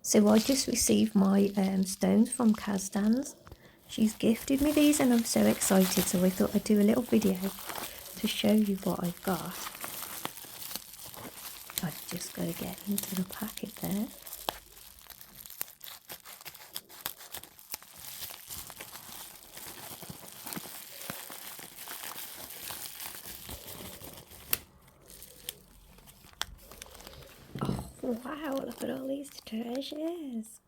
So I just received my stones from Kazdan's. She's gifted me these and I'm so excited, so I thought I'd do a little video to show you what I've got. I've just got to get into the packet there. Oh wow, look at all these treasures.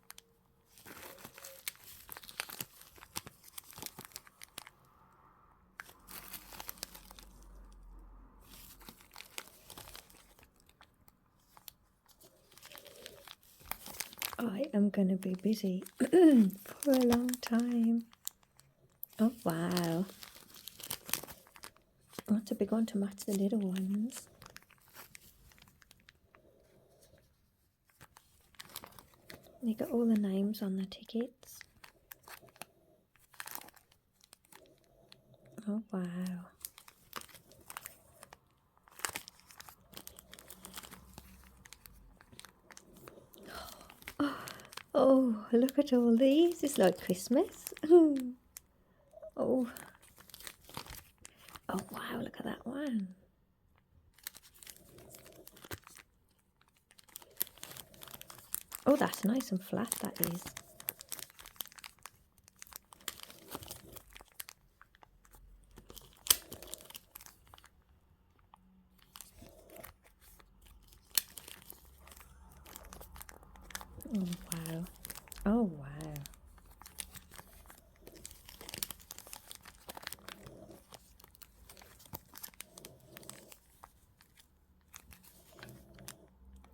I am going to be busy for a long time. Oh wow. That's a big one to match the little ones. You got all the names on the tickets. Oh wow. Oh, look at all these. It's like Christmas. Oh. Oh wow, look at that one. Oh, that's nice and flat, that is. Oh wow. Oh wow.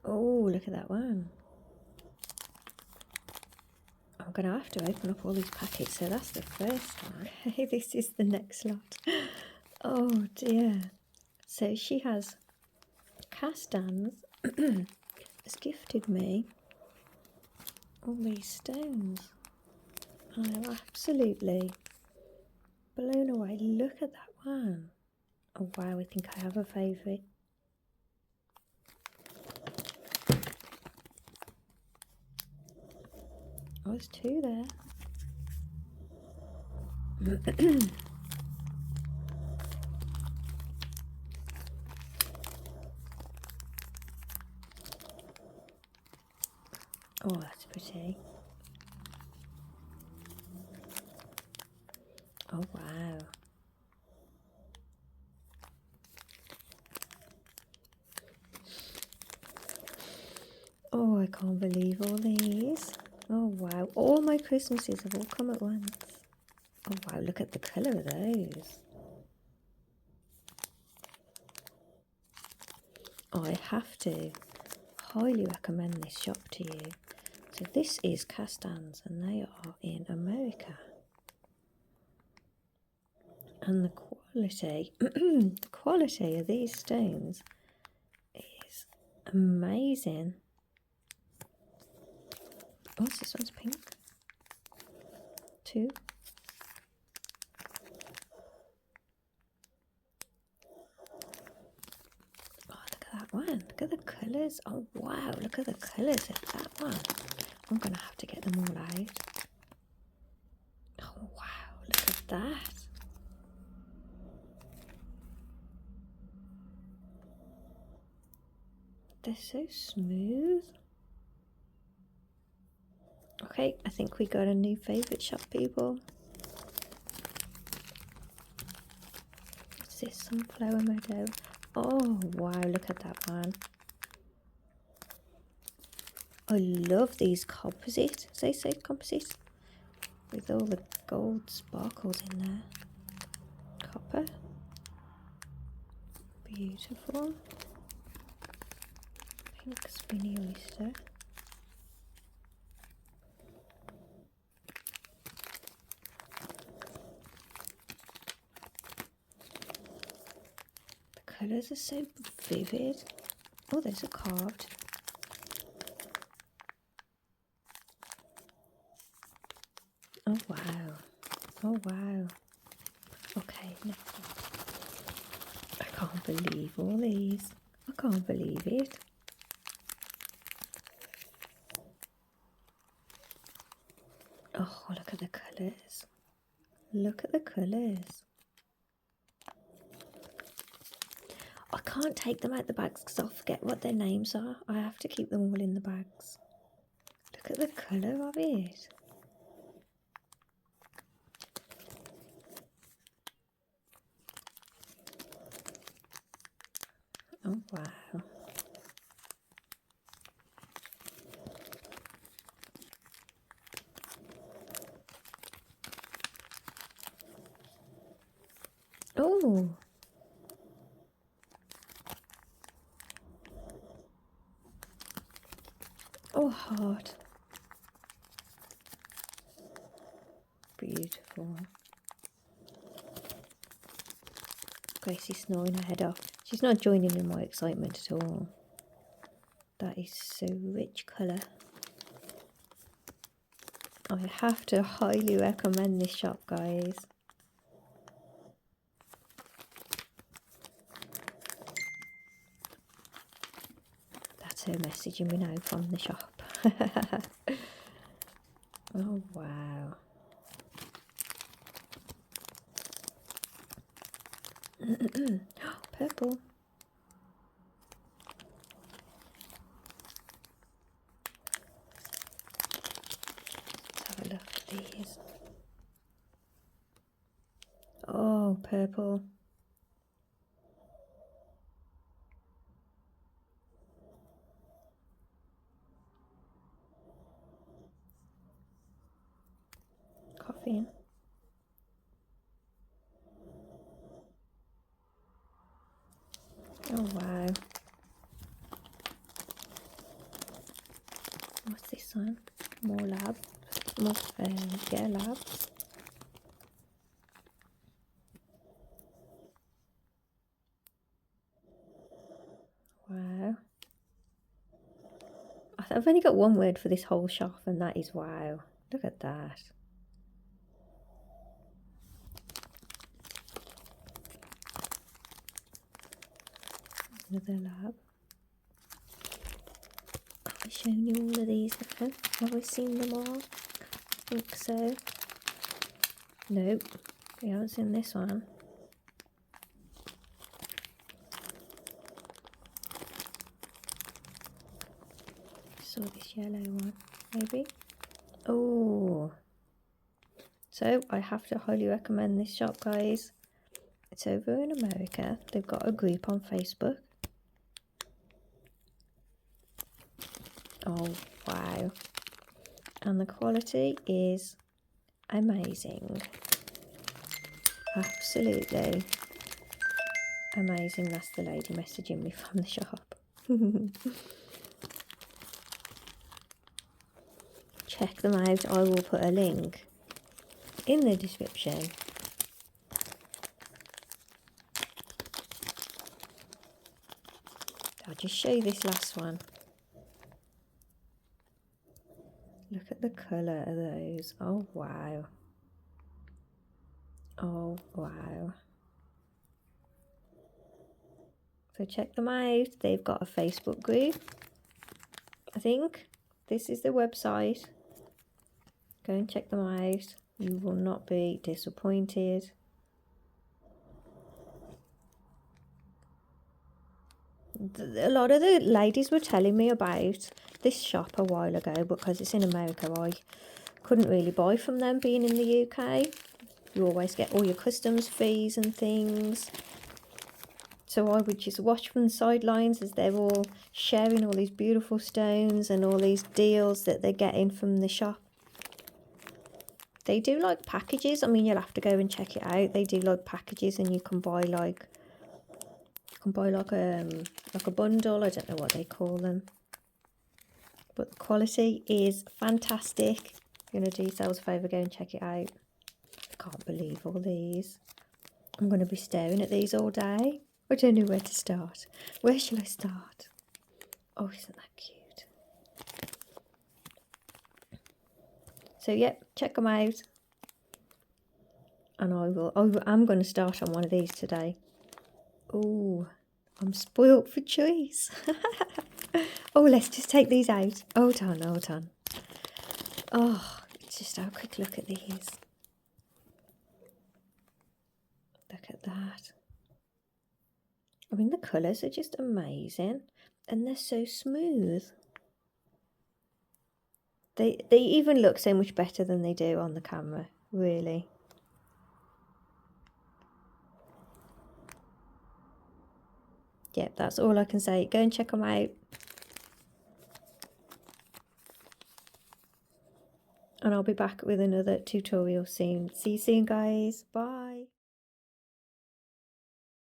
Oh, look at that one. I'm going to have to open up all these packets. So that's the first one. This is the next lot. Oh dear. So she has Kazdan's has gifted me all these stones. I'm absolutely blown away. Look at that one. Oh wow, I think I have a favourite. Oh, there's two there. Oh, that's pretty. Oh wow. Oh, I can't believe all these. Oh wow, all my Christmases have all come at once. Oh wow, look at the colour of those. I have to highly recommend this shop to you. So this is Kazdan's and they are in America. And the quality, the quality of these stones is amazing. Oh, this one's pink. Two. Oh, look at that one. Look at the colours. Oh, wow. Look at the colours of that one. I'm going to have to get them all out. Oh, wow. Look at that. They're so smooth. Okay, I think we got a new favourite shop, people. What's this? Sunflower meadow. Oh, wow, look at that one. I love these composite. Say composite. With all the gold sparkles in there. Copper. Beautiful. Pink spinny oyster. Colours are so vivid. Oh, there's a carved. Oh wow. Oh wow. Okay, next one. I can't believe all these. I can't believe it. Oh, look at the colours. Look at the colours. I can't take them out the bags because I'll forget what their names are. I have to keep them all in the bags. Look at the colour of it. Oh, wow. Oh. Oh, heart. Beautiful. Gracie's snoring her head off. She's not joining in my excitement at all. That is so rich colour. I have to highly recommend this shop, guys. That's her messaging me now from the shop. Oh, wow. Purple. Let's have a look at these. Oh, purple. Coffee. Oh, wow. What's this one? More lab. More, yeah, labs. Wow. I've only got one word for this whole shop, and that is wow. Look at that. Another lab. I've shown you all of these, have we seen them all? I think so. Nope, we haven't seen this one. Saw this yellow one, maybe. Oh, so I have to highly recommend this shop, guys. It's over in America. They've got a group on Facebook. Oh, wow. And the quality is amazing. Absolutely amazing. That's the lady messaging me from the shop. Check them out. I will put a link in the description. I'll just show you this last one. Look at the colour of those. Oh, wow. Oh, wow. So check them out. They've got a Facebook group. I think this is the website. Go and check them out. You will not be disappointed. A lot of the ladies were telling me about this shop a while ago, because it's in America. I couldn't really buy from them being in the UK. You always get all your customs fees and things. So I would just watch from the sidelines as they're all sharing all these beautiful stones and all these deals that they're getting from the shop. They do like packages. I mean, you'll have to go and check it out. They do like packages, and you can buy like a bundle. I don't know what they call them, but the quality is fantastic. If you're gonna do yourselves a favour, go and check it out. I can't believe all these. I'm going to be staring at these all day. I don't know where to start. Where shall I start? Oh, isn't that cute? So, yep, check them out. And I'm going to start on one of these today. Oh, I'm spoilt for choice. Oh, let's just take these out. Hold on. Oh, Just have a quick look at these. Look at that. I mean, the colours are just amazing, and they're so smooth. They even look so much better than they do on the camera, really. Yep, that's all I can say. Go and check them out. And I'll be back with another tutorial soon. See you soon, guys. Bye.